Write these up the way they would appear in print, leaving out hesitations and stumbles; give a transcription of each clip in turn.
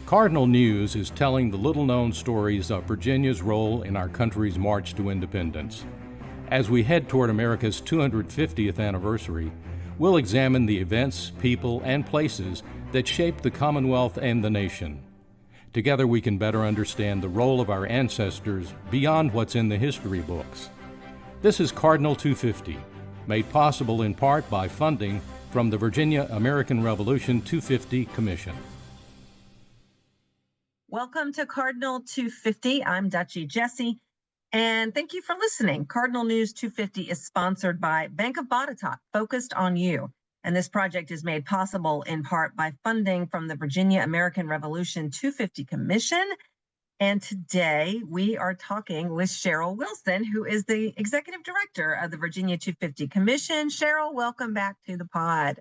Cardinal News is telling the little-known stories of Virginia's role in our country's march to independence. As we head toward America's 250th anniversary, we'll examine the events, people, and places that shaped the Commonwealth and the nation. Together we can better understand the role of our ancestors beyond what's in the history books. This is Cardinal 250, made possible in part by funding from the Virginia American Revolution 250 Commission. Welcome to Cardinal 250. I'm Dutchie Jessee, and thank you for listening. Cardinal News 250 is sponsored by Bank of Botetourt, focused on you. And this project is made possible in part by funding from the Virginia American Revolution 250 Commission. And today we are talking with Cheryl Wilson, who is the Executive Director of the Virginia 250 Commission. Cheryl, welcome back to the pod.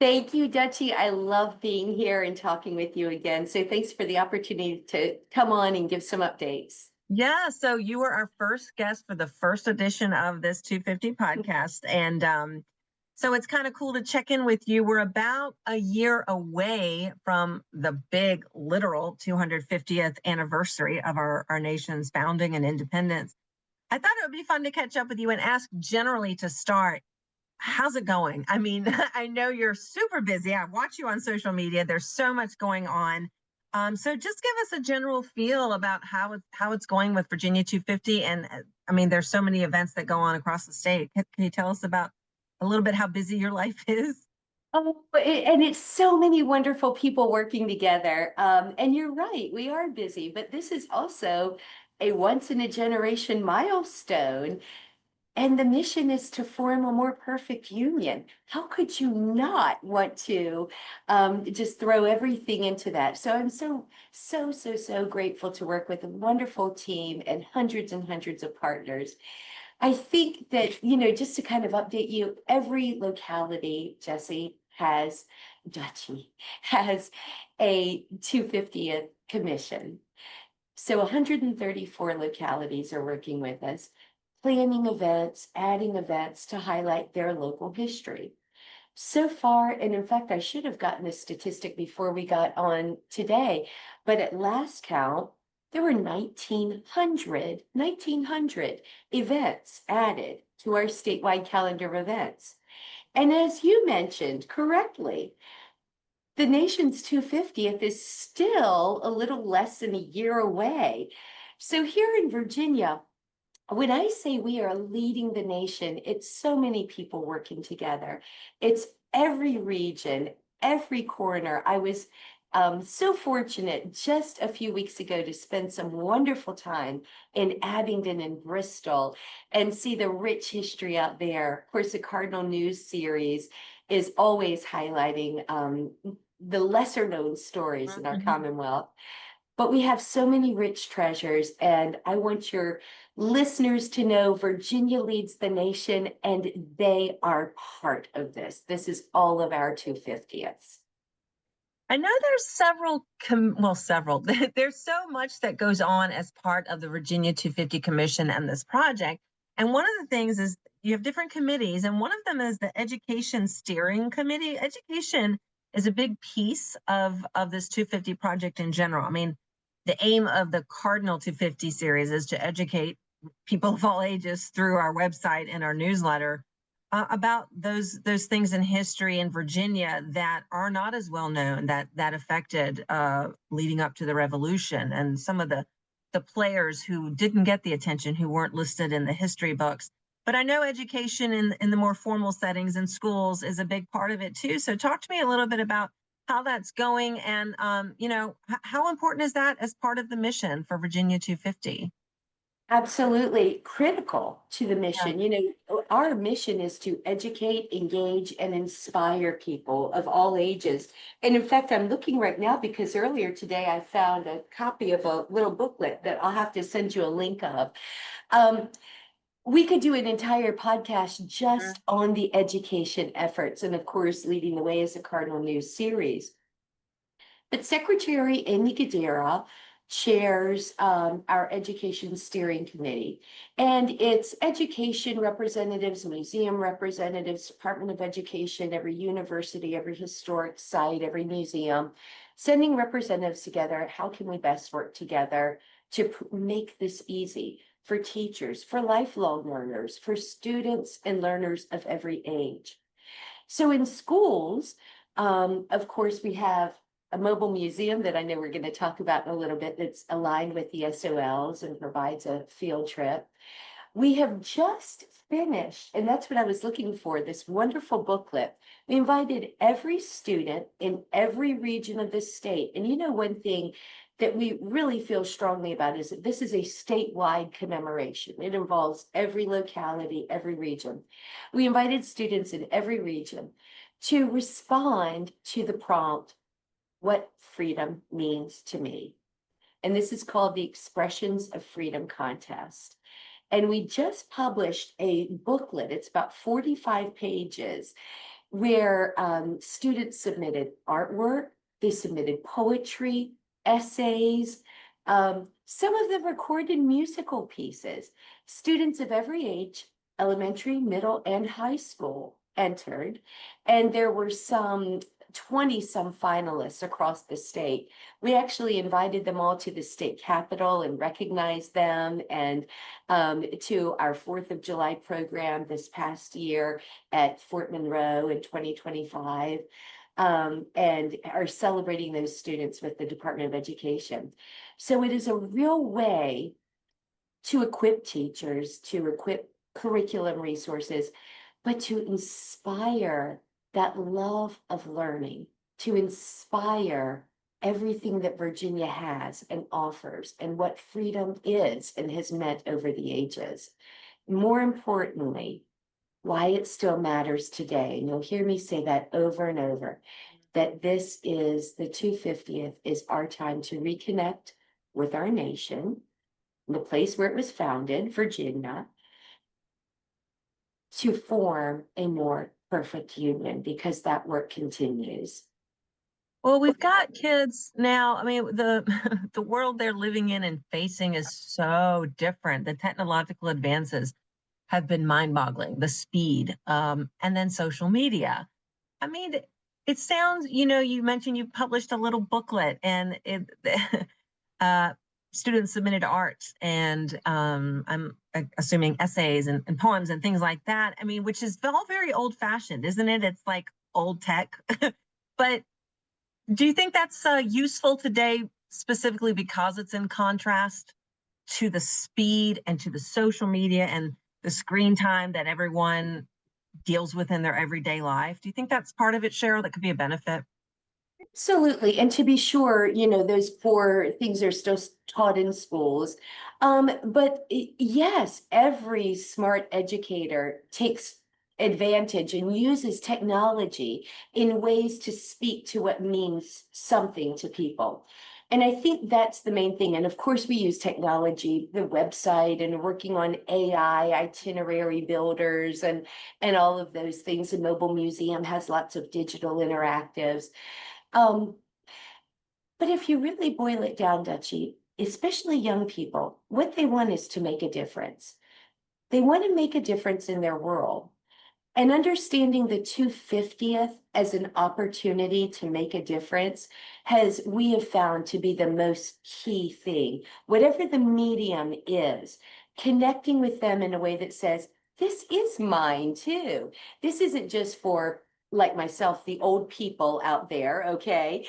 Thank you, Dutchie. I love being here and talking with you again. So thanks for the opportunity to come on and give some updates. Yeah, so you were our first guest for the first edition of this 250 podcast. And so it's kind of cool to check in with you. We're about a year away from the big, literal 250th anniversary of our nation's founding and independence. I thought it would be fun to catch up with you and ask generally to start, how's it going? I mean, I know you're super busy. I watch you on social media. There's so much going on. So just give us a general feel about how it's going with Virginia 250. And I mean, there's so many events that go on across the state. Can you tell us about a little bit how busy your life is? Oh, and it's so many wonderful people working together. And you're right, we are busy, but this is also a once in a generation milestone. And the mission is to form a more perfect union. How could you not want to just throw everything into that? So I'm so grateful to work with a wonderful team and hundreds of partners. I think that, just to kind of update you, every locality, Jesse, Dutchie has a 250th commission. So 134 localities are working with us, planning events, adding events to highlight their local history. So far, and in fact, I should have gotten this statistic before we got on today, but at last count, there were 1,900 events added to our statewide calendar of events. And as you mentioned correctly, the nation's 250th is still a little less than a year away. So here in Virginia, when I say we are leading the nation, it's so many people working together. It's every region, every corner. I was so fortunate just a few weeks ago to spend some wonderful time in Abingdon and Bristol and see the rich history out there. Of course, the Cardinal News series is always highlighting the lesser known stories in our Commonwealth. But we have so many rich treasures, and I want your listeners to know Virginia leads the nation, and they are part of this. This is all of our 250ths. I know there's several. There's so much that goes on as part of the Virginia 250 Commission and this project. And one of the things is you have different committees, and one of them is the Education Steering Committee. Education is a big piece of this 250 project in general. I mean, the aim of the Cardinal 250 series is to educate people of all ages through our website and our newsletter about those things in history in Virginia that are not as well known, that affected leading up to the revolution, and some of the players who didn't get the attention, who weren't listed in the history books. But I know education in the more formal settings in schools is a big part of it too. So talk to me a little bit about how that's going, and how important is that as part of the mission for Virginia 250? Absolutely critical to the mission. Yeah. Our mission is to educate, engage, and inspire people of all ages. And in fact, I'm looking right now because earlier today I found a copy of a little booklet that I'll have to send you a link of. We could do an entire podcast just on the education efforts, and of course, leading the way is the Cardinal News series. But Secretary Amy Gadara chairs our Education Steering Committee, and it's education representatives, museum representatives, Department of Education, every university, every historic site, every museum, sending representatives together. How can we best work together to make this easy for teachers, for lifelong learners, for students and learners of every age? So in schools, of course, we have a mobile museum that I know we're going to talk about in a little bit that's aligned with the SOLs and provides a field trip. We have just finished, and that's what I was looking for, this wonderful booklet. We invited every student in every region of the state. And you know, one thing that we really feel strongly about is that this is a statewide commemoration. It involves every locality, every region. We invited students in every region to respond to the prompt, what freedom means to me. And this is called the Expressions of Freedom Contest. And we just published a booklet, it's about 45 pages, where students submitted artwork, they submitted poetry, essays, some of them recorded musical pieces. Students of every age, elementary, middle, and high school entered, and there were some 20-some finalists across the state. We actually invited them all to the state capitol and recognized them, and to our 4th of July program this past year at Fort Monroe in 2025, and are celebrating those students with the Department of Education. So it is a real way to equip teachers, to equip curriculum resources, but to inspire that love of learning, to inspire everything that Virginia has and offers and what freedom is and has meant over the ages. More importantly, why it still matters today, and you'll hear me say that over and over, that this is the 250th is our time to reconnect with our nation, the place where it was founded, Virginia, to form a more perfect union, because that work continues. Well, we've got kids now. I mean, the the world they're living in and facing is so different. The technological advances have been mind-boggling, the speed, and then social media. I mean, it sounds, you know, you mentioned you published a little booklet, and students submitted art, and I'm assuming essays and poems and things like that. I mean, which is all very old-fashioned, isn't it? It's like old tech. But do you think that's useful today, specifically because it's in contrast to the speed and to the social media and the screen time that everyone deals with in their everyday life? Do you think that's part of it, Cheryl, that could be a benefit? Absolutely. And to be sure, you know, those 4 things are still taught in schools. But yes, every smart educator takes advantage and uses technology in ways to speak to what means something to people. And I think that's the main thing. And of course, we use technology, the website, and working on AI itinerary builders and all of those things. The mobile museum has lots of digital interactives. But if you really boil it down, Dutchie, especially young people, what they want is to make a difference. They want to make a difference in their world. And understanding the 250th as an opportunity to make a difference we have found to be the most key thing. Whatever the medium is, connecting with them in a way that says, this is mine too. This isn't just for, like myself, the old people out there, okay?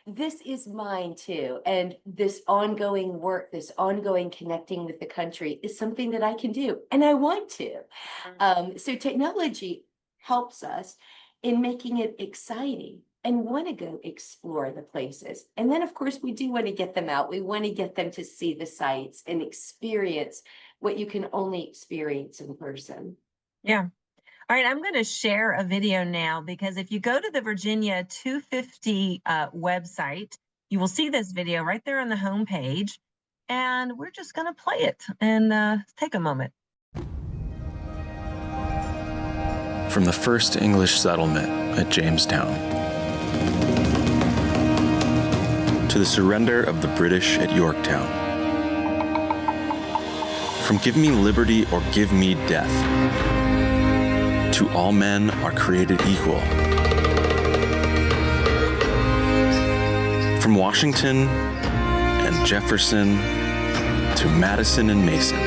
This is mine too. And this ongoing work, this ongoing connecting with the country is something that I can do, and I want to. So technology helps us in making it exciting and want to go explore the places. And then, of course, we do want to get them out. We want to get them to see the sights and experience what you can only experience in person. Yeah. All right, I'm going to share a video now, because if you go to the Virginia 250 website, you will see this video right there on the home page, and we're just going to play it and take a moment. From the first English settlement at Jamestown to the surrender of the British at Yorktown, from give me liberty or give me death, to all men are created equal. From Washington and Jefferson to Madison and Mason,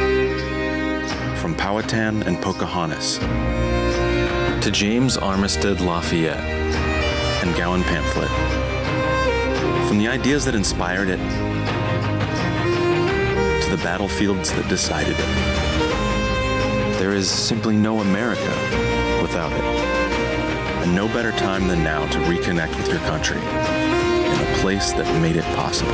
from Powhatan and Pocahontas to James Armistead Lafayette and Gowan Pamphlet, from the ideas that inspired it to the battlefields that decided it. There is simply no America without it, and no better time than now to reconnect with your country in a place that made it possible.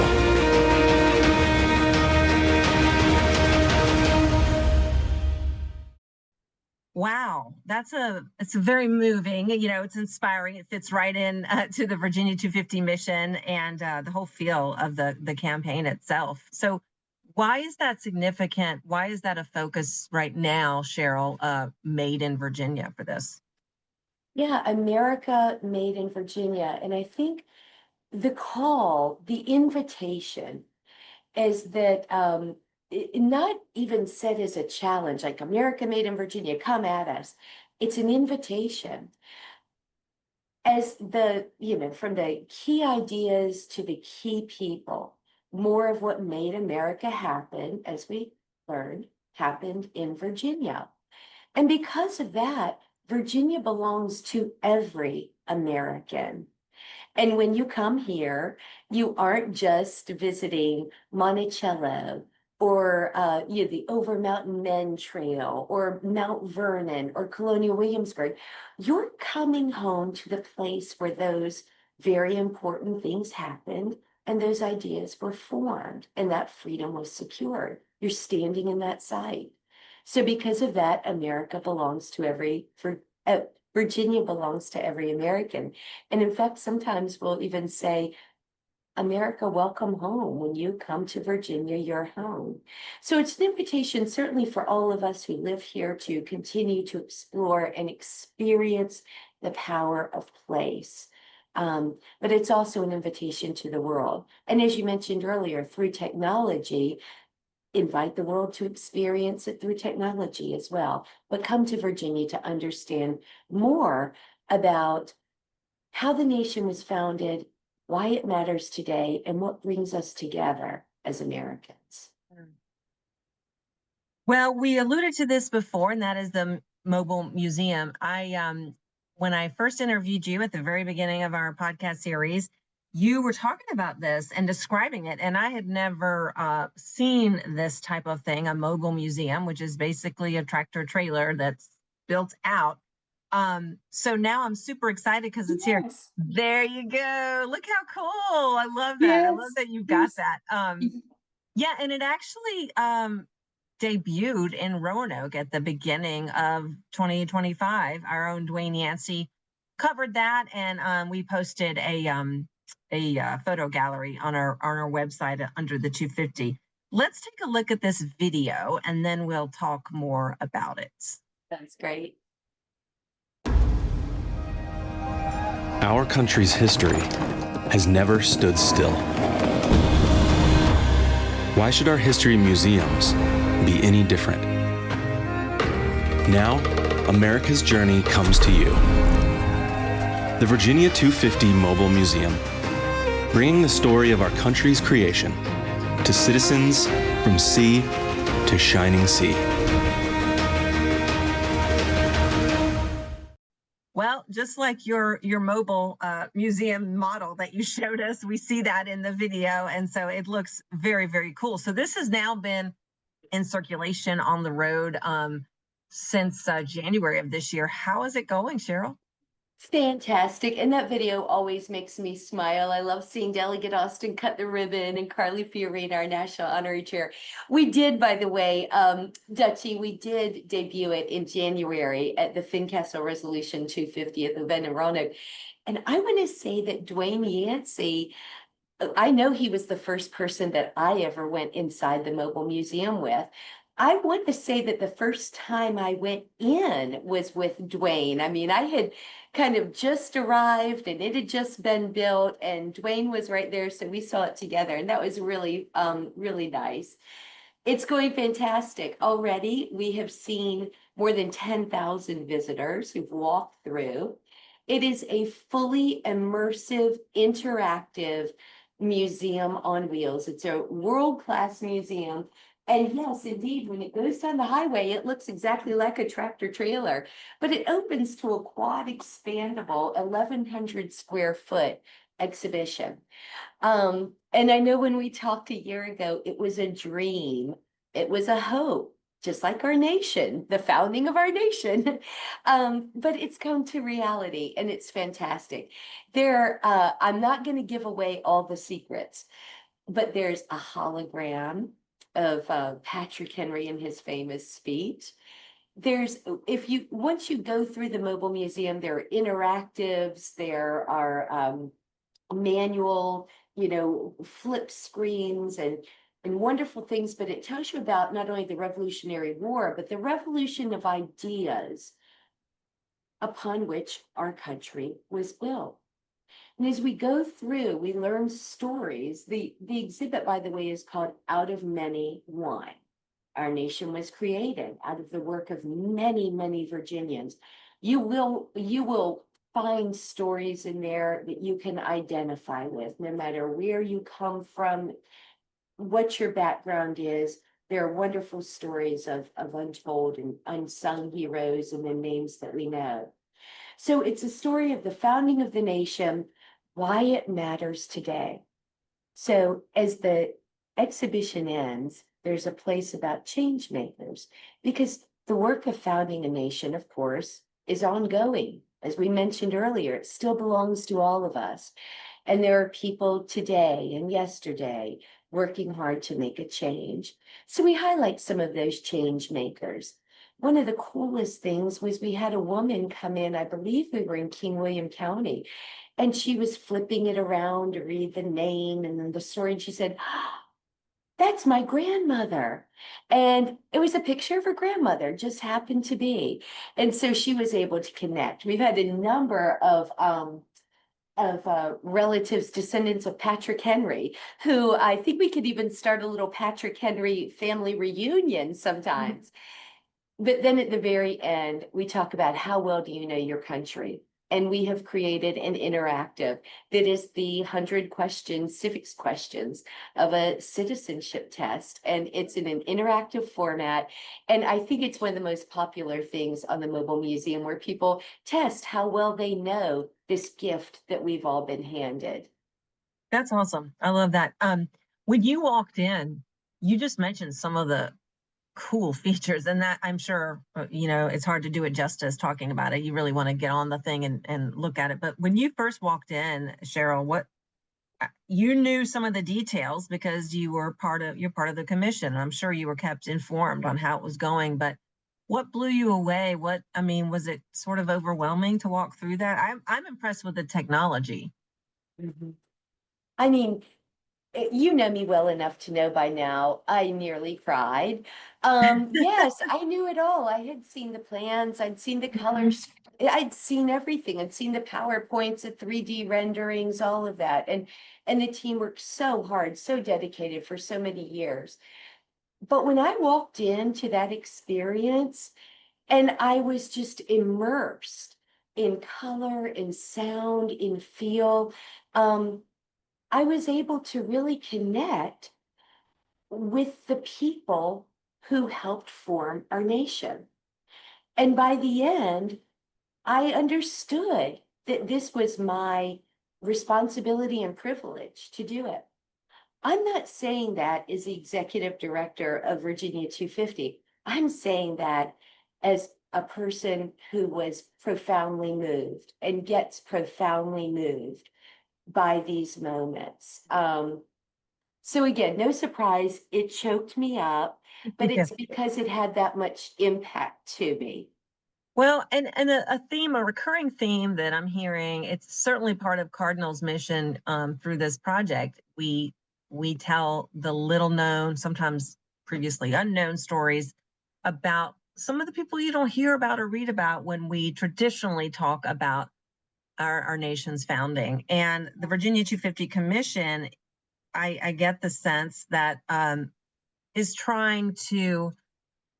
Wow, it's a very moving, it's inspiring. It fits right in to the Virginia 250 mission and the whole feel of the campaign itself. So why is that significant? Why is that a focus right now, Cheryl, made in Virginia for this? Yeah, America made in Virginia. And I think the call, the invitation is that not even said as a challenge, like America made in Virginia, come at us. It's an invitation. As from the key ideas to the key people, more of what made America happen, as we learned, happened in Virginia. And because of that, Virginia belongs to every American. And when you come here, you aren't just visiting Monticello or the Over Mountain Men Trail or Mount Vernon or Colonial Williamsburg. You're coming home to the place where those very important things happened and those ideas were formed and that freedom was secured. You're standing in that site. So because of that, America belongs to Virginia belongs to every American. And in fact, sometimes we'll even say, America, welcome home. When you come to Virginia, you're home. So it's an invitation, certainly for all of us who live here, to continue to explore and experience the power of place. But it's also an invitation to the world. And as you mentioned earlier, through technology, invite the world to experience it through technology as well, but come to Virginia to understand more about how the nation was founded, why it matters today, and what brings us together as Americans. Well, we alluded to this before, and that is the mobile museum. When I first interviewed you at the very beginning of our podcast series, you were talking about this and describing it, and I had never seen this type of thing, a mobile museum, which is basically a tractor trailer that's built out. So now I'm super excited because it's here. There you go. Look how cool. I love that. I love that you've got that. Yeah, and it actually debuted in Roanoke at the beginning of 2025. Our own Dwayne Yancey covered that, and we posted a photo gallery on our website under the 250. Let's take a look at this video and then we'll talk more about it. That's great. Our country's history has never stood still. Why should our history museums be any different? Now, America's journey comes to you. The Virginia 250 Mobile Museum, bringing the story of our country's creation to citizens from sea to shining sea. Well, just like your mobile museum model that you showed us, we see that in the video, and so it looks very, very cool. So this has now been in circulation on the road since January of this year. How is it going, Cheryl? Fantastic. And that video always makes me smile. I love seeing Delegate Austin cut the ribbon and Carly Fiorina, our National Honorary Chair. We did, by the way, Dutchie, we did debut it in January at the Fincastle Resolution 250 at the event in Roanoke. And I want to say that Dwayne Yancey, I know he was the first person that I ever went inside the mobile museum with. I want to say that the first time I went in was with Dwayne. I mean, I had kind of just arrived and it had just been built and Dwayne was right there. So we saw it together and that was really, really nice. It's going fantastic. Already we have seen more than 10,000 visitors who've walked through. It is a fully immersive, interactive museum on wheels. It's a world-class museum. And yes, indeed, when it goes down the highway, it looks exactly like a tractor trailer, but it opens to a quad expandable 1,100 square foot exhibition. And I know when we talked a year ago, it was a dream. It was a hope, just like our nation, the founding of our nation. But it's come to reality and it's fantastic. I'm not going to give away all the secrets, but there's a hologram of Patrick Henry and his famous speech. Once you go through the mobile museum, there are interactives, there are manual, flip screens and wonderful things, but it tells you about not only the Revolutionary War, but the revolution of ideas upon which our country was built. And as we go through, we learn stories. The exhibit, by the way, is called Out of Many, One. Our nation was created out of the work of many, many Virginians. You will find stories in there that you can identify with, no matter where you come from, what your background is. There are wonderful stories of untold and unsung heroes and the names that we know. So it's a story of the founding of the nation, why it matters today. So as the exhibition ends, there's a place about change makers, because the work of founding a nation, of course, is ongoing. As we mentioned earlier, it still belongs to all of us. And there are people today and yesterday working hard to make a change. So we highlight some of those change makers. One of the coolest things was we had a woman come in, I believe we were in King William County, and she was flipping it around to read the name and then the story. And she said, "That's my grandmother." And it was a picture of her grandmother, just happened to be. And so she was able to connect. We've had a number of relatives, descendants of Patrick Henry, who I think we could even start a little Patrick Henry family reunion sometimes. But then at the very end, we talk about how well do you know your country? And we have created an interactive that is the 100 questions, civics questions of a citizenship test. And it's in an interactive format. And I think it's one of the most popular things on the mobile museum, where people test how well they know this gift that we've all been handed. That's awesome. I love that. When you walked in, you just mentioned some of the cool features, and that I'm sure it's hard to do it justice talking about it. You really want to get on the thing and look at it. But when you first walked in, Cheryl, what you knew some of the details because you're part of the commission. I'm sure you were kept informed on how it was going, but what blew you away? Was it sort of overwhelming to walk through that? I'm impressed with the technology. I mean, you know me well enough to know by now, I nearly cried. Yes, I knew it all. I had seen the plans, I'd seen the colors, I'd seen everything. I'd seen the PowerPoints, the 3D renderings, all of that. And the team worked so hard, so dedicated for so many years. But when I walked into that experience, and I was just immersed in color, in sound, in feel, I was able to really connect with the people who helped form our nation. And by the end, I understood that this was my responsibility and privilege to do it. I'm not saying that as the executive director of Virginia 250. I'm saying that as a person who was profoundly moved and gets profoundly moved by these moments. So again, no surprise, it choked me up, but it's because it had that much impact to me. Well, and a recurring theme that I'm hearing, it's certainly part of Cardinal's mission through this project. We tell the little known, sometimes previously unknown stories about some of the people you don't hear about or read about when we traditionally talk about our nation's founding. And the Virginia 250 Commission, I get the sense that is trying to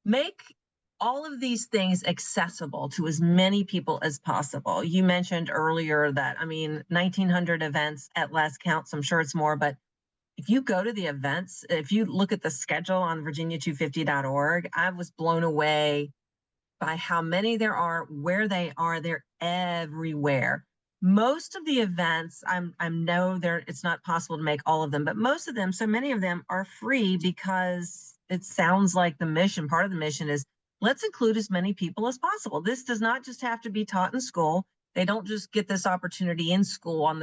make all of these things accessible to as many people as possible. You mentioned earlier that, I mean, 1,900 events at last count, so I'm sure it's more, but if you go to the events, if you look at the schedule on virginia250.org, I was blown away by how many there are, where they are. They're everywhere. Most of the events, I know it's not possible to make all of them, but most of them, so many of them are free because it sounds like the mission, part of the mission is let's include as many people as possible. This does not just have to be taught in school. They don't just get this opportunity in school on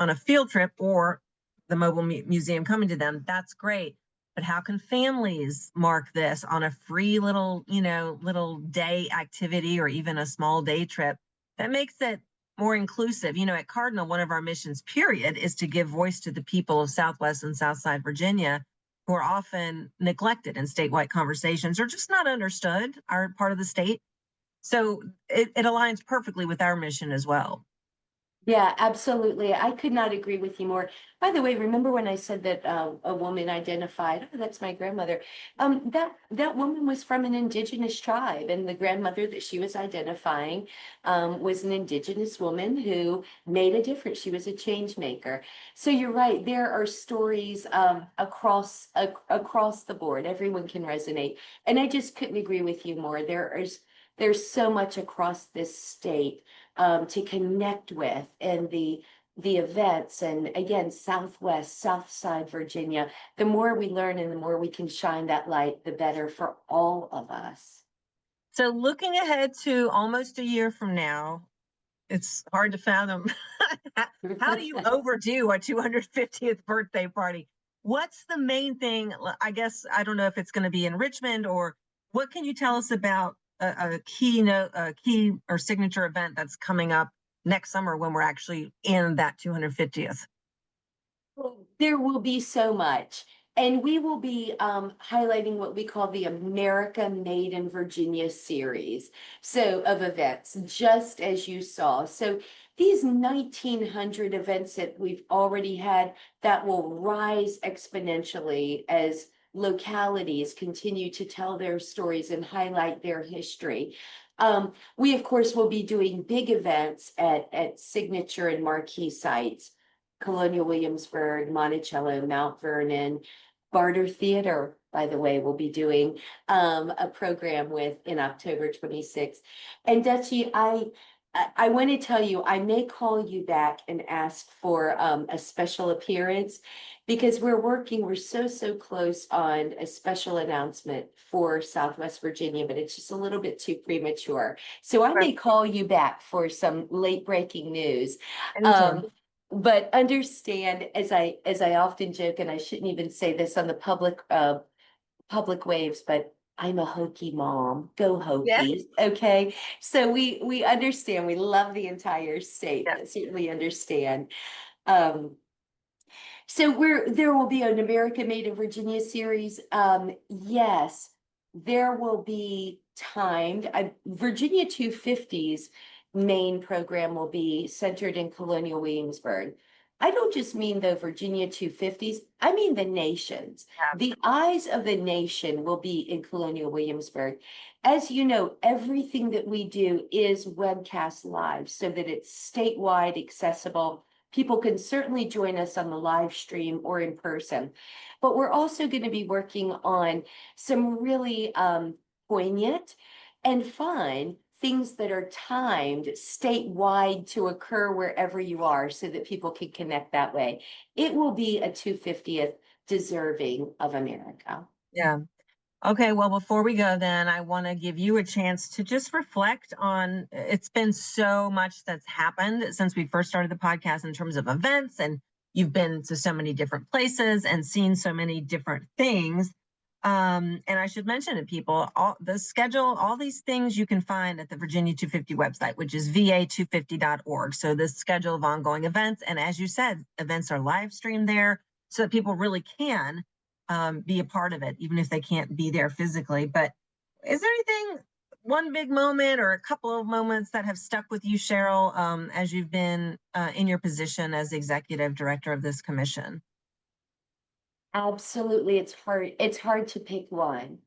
a field trip or the mobile museum coming to them. That's great. But how can families mark this on a free little day activity or even a small day trip that makes it more inclusive? At Cardinal, one of our missions, period, is to give voice to the people of Southwest and Southside Virginia who are often neglected in statewide conversations or just not understood, are part of the state. So it aligns perfectly with our mission as well. Yeah, absolutely. I could not agree with you more. By the way, remember when I said that a woman identified, oh, that's my grandmother. That woman was from an indigenous tribe, and the grandmother that she was identifying was an indigenous woman who made a difference. She was a change maker. So you're right. There are stories across the board. Everyone can resonate, and I just couldn't agree with you more. There's so much across this state to connect with, and the events, and again, Southwest, Southside Virginia. The more we learn and the more we can shine that light, the better for all of us. So looking ahead to almost a year from now, it's hard to fathom. How do you overdo a 250th birthday party? What's the main thing? I guess, I don't know if it's going to be in Richmond, or what can you tell us about a key or signature event that's coming up next summer when we're actually in that 250th? There will be so much. And we will be highlighting what we call the America Made in Virginia series. So of events, just as you saw. So these 1,900 events that we've already had, that will rise exponentially as localities continue to tell their stories and highlight their history. We, of course, will be doing big events at signature and marquee sites. Colonial Williamsburg, Monticello, Mount Vernon. Barter Theater, by the way, will be doing a program in October 26th. And Dutchie, I want to tell you, I may call you back and ask for a special appearance, because we're so close on a special announcement for Southwest Virginia, but it's just a little bit too premature. So I may call you back for some late breaking news. But understand, as I often joke, and I shouldn't even say this on the public waves, but I'm a Hokie mom. Go Hokies. Yes. Okay. So we understand. We love the entire state. Yes. But certainly understand. So there will be an America Made in Virginia series. Yes, there will be timed. Virginia 250's main program will be centered in Colonial Williamsburg. I don't just mean the Virginia 250's, I mean the nation's. Yeah. The eyes of the nation will be in Colonial Williamsburg. As you know, everything that we do is webcast live so that it's statewide accessible. People can certainly join us on the live stream or in person. But we're also going to be working on some really poignant and fun things that are timed statewide to occur wherever you are, so that people can connect that way. It will be a 250th deserving of America. Yeah. Okay, well, before we go then, I want to give you a chance to just reflect on, it's been so much that's happened since we first started the podcast in terms of events, and you've been to so many different places and seen so many different things. And I should mention to people, the schedule, all these things you can find at the Virginia 250 website, which is va250.org. So the schedule of ongoing events. And as you said, events are live streamed there so that people really can be a part of it, even if they can't be there physically. But is there anything, one big moment or a couple of moments that have stuck with you, Cheryl, as you've been in your position as executive director of this commission? Absolutely. It's hard to pick one.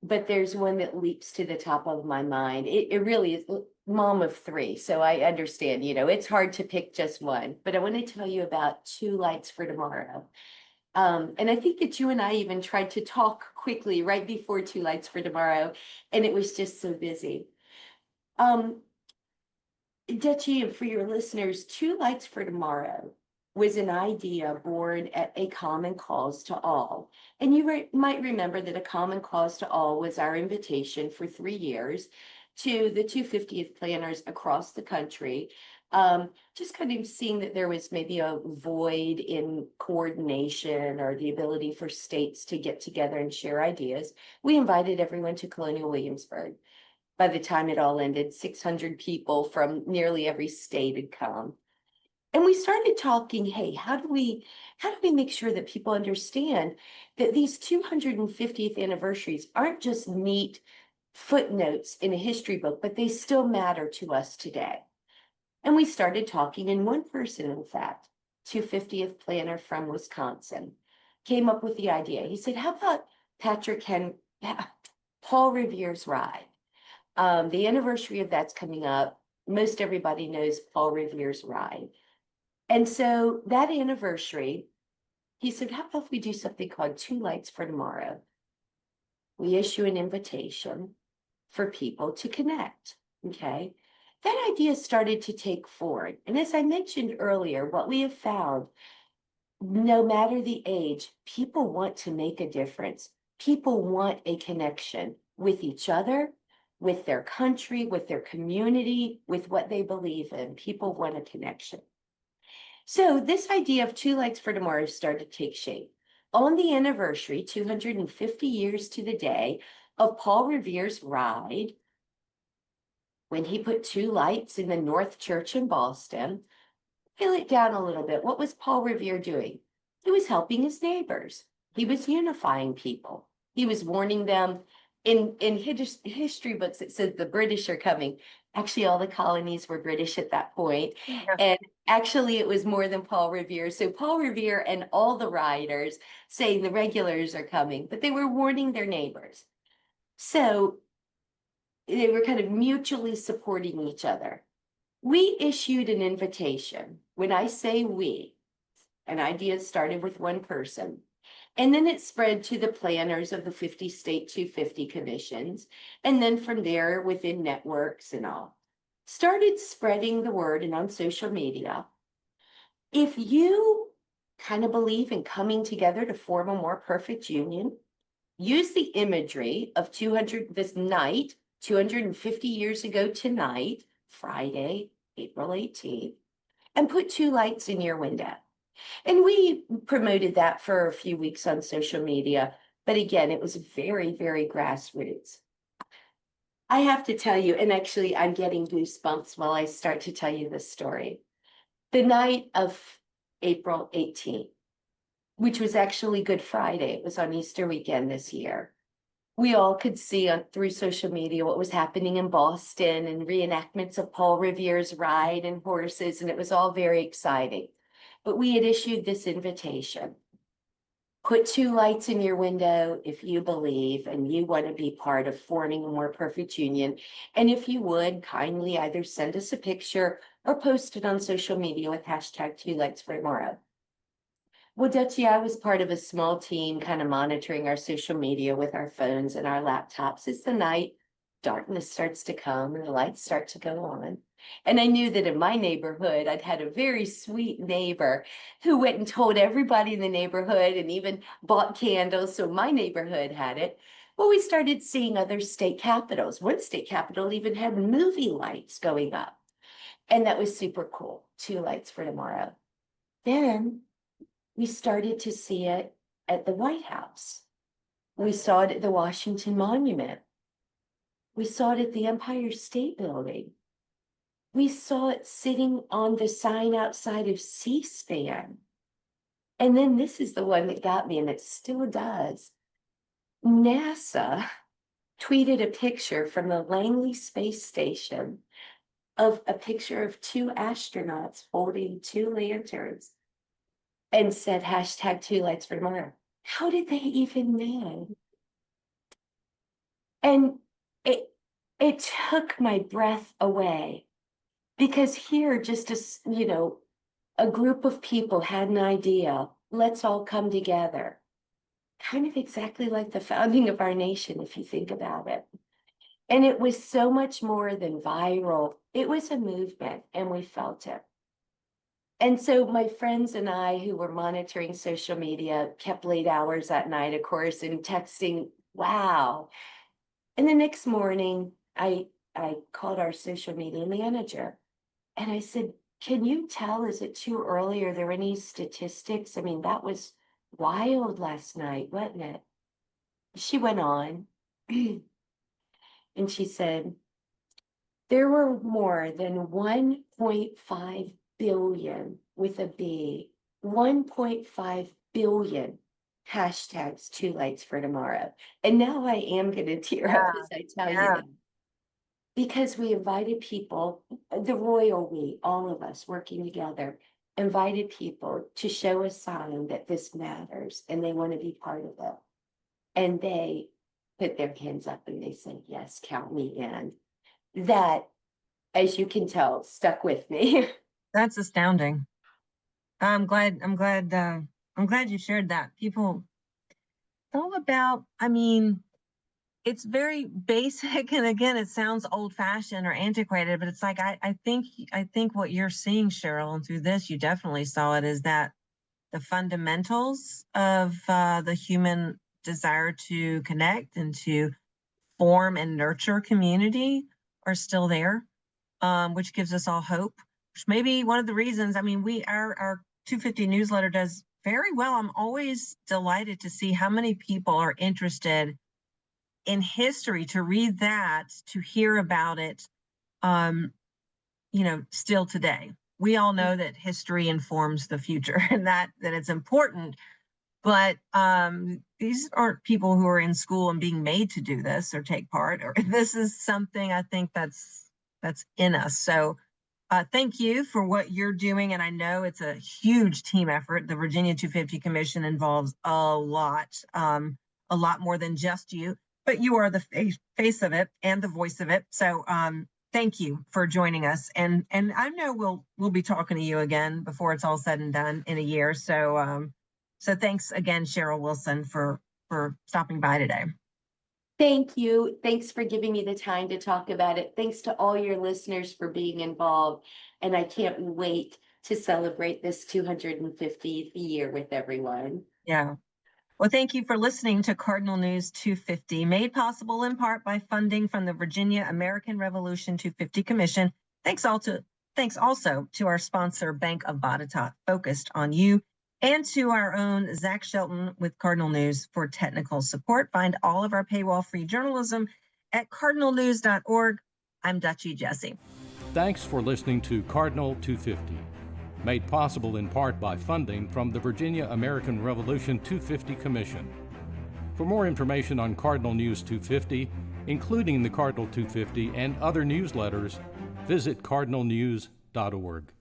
but there's one that leaps to the top of my mind. It really is mom of three. So I understand, it's hard to pick just one, but I want to tell you about Two Lights for Tomorrow. And I think that you and I even tried to talk quickly right before Two Lights for Tomorrow, and it was just so busy. Dutchie, and for your listeners, Two Lights for Tomorrow was an idea born at a Common Cause to All. And you might remember that a Common Cause to All was our invitation for 3 years to the 250th planners across the country, just kind of seeing that there was maybe a void in coordination or the ability for states to get together and share ideas. We invited everyone to Colonial Williamsburg. By the time it all ended, 600 people from nearly every state had come. And we started talking, hey, how do we make sure that people understand that these 250th anniversaries aren't just neat footnotes in a history book, but they still matter to us today. And we started talking, and one person, in fact, 250th planner from Wisconsin, came up with the idea. He said, how about Paul Revere's ride? The anniversary of that's coming up. Most everybody knows Paul Revere's ride. And so that anniversary, he said, how about if we do something called Two Lights for Tomorrow? We issue an invitation for people to connect, okay? That idea started to take form. And as I mentioned earlier, what we have found, no matter the age, people want to make a difference. People want a connection with each other, with their country, with their community, with what they believe in. People want a connection. So this idea of Two Lights for Tomorrow started to take shape. On the anniversary, 250 years to the day of Paul Revere's ride, when he put two lights in the North Church in Boston, peel it down a little bit. What was Paul Revere doing? He was helping his neighbors. He was unifying people. He was warning them. In history books, it says the British are coming. Actually, all the colonies were British at that point. Yeah. And actually, it was more than Paul Revere. So Paul Revere and all the riders saying the regulars are coming, but they were warning their neighbors. So they were kind of mutually supporting each other. We issued an invitation. When I say we, an idea started with one person. And then it spread to the planners of the 50 state 250 commissions. And then from there, within networks and all, started spreading the word and on social media. If you kind of believe in coming together to form a more perfect union, use the imagery of 250 years ago tonight, Friday, April 18th, and put two lights in your window. And we promoted that for a few weeks on social media. But again, it was very, very grassroots. I have to tell you, and actually I'm getting goosebumps while I start to tell you this story. The night of April 18th, which was actually Good Friday, it was on Easter weekend this year. We all could see through social media what was happening in Boston and reenactments of Paul Revere's ride and horses, and it was all very exciting. But we had issued this invitation. Put two lights in your window if you believe and you want to be part of forming a more perfect union. And if you would, kindly either send us a picture or post it on social media with hashtag 2lightsfortomorrow. Well, Dutchie, I was part of a small team kind of monitoring our social media with our phones and our laptops as the night darkness starts to come and the lights start to go on. And I knew that in my neighborhood, I'd had a very sweet neighbor who went and told everybody in the neighborhood and even bought candles. So my neighborhood had it. Well, we started seeing other state capitals. One state capital even had movie lights going up. And that was super cool. Two Lights for Tomorrow. Then we started to see it at the White House. We saw it at the Washington Monument. We saw it at the Empire State Building. We saw it sitting on the sign outside of C-SPAN. And then this is the one that got me, and it still does. NASA tweeted a picture from the Langley Space Station of a picture of two astronauts holding two lanterns and said hashtag 2 lights for tomorrow. How did they even know? And it took my breath away, because here, just as, a group of people had an idea, let's all come together. Kind of exactly like the founding of our nation, if you think about it. And it was so much more than viral. It was a movement, and we felt it. And so my friends and I, who were monitoring social media, kept late hours that night, of course, and texting, wow. And the next morning, I called our social media manager, and I said, can you tell, is it too early? Are there any statistics? I mean, that was wild last night, wasn't it? She went on and she said, there were more than 1.5 billion with a B, 1.5 billion hashtags, 2 lights for tomorrow. And now I am going to tear up as I tell you that. Because we invited people, the royal we, all of us working together, invited people to show a sign that this matters and they want to be part of it. And they put their hands up and they said, yes, count me in. That, as you can tell, stuck with me. That's astounding. I'm glad you shared that. People, it's all about, I mean, it's very basic, and again, it sounds old-fashioned or antiquated, but it's like I think what you're seeing, Cheryl, and through this, you definitely saw it, is that the fundamentals of the human desire to connect and to form and nurture community are still there, which gives us all hope. Which may be one of the reasons. I mean, our 250 newsletter does very well. I'm always delighted to see how many people are interested in history, to read that, to hear about it, still today. We all know that history informs the future and that it's important, but these aren't people who are in school and being made to do this or take part, or this is something I think that's in us. So thank you for what you're doing. And I know it's a huge team effort. The Virginia 250 Commission involves a lot more than just you. But you are the face of it and the voice of it. So thank you for joining us. And I know we'll be talking to you again before it's all said and done in a year. So thanks again, Cheryl Wilson, for stopping by today. Thank you. Thanks for giving me the time to talk about it. Thanks to all your listeners for being involved. And I can't wait to celebrate this 250th year with everyone. Yeah. Well, thank you for listening to Cardinal News 250, made possible in part by funding from the Virginia American Revolution 250 Commission. Thanks also to our sponsor, Bank of Botetourt, focused on you, and to our own Zach Shelton with Cardinal News for technical support. Find all of our paywall-free journalism at cardinalnews.org. I'm Dutchie Jessee. Thanks for listening to Cardinal 250. Made possible in part by funding from the Virginia American Revolution 250 Commission. For more information on Cardinal News 250, including the Cardinal 250 and other newsletters, visit cardinalnews.org.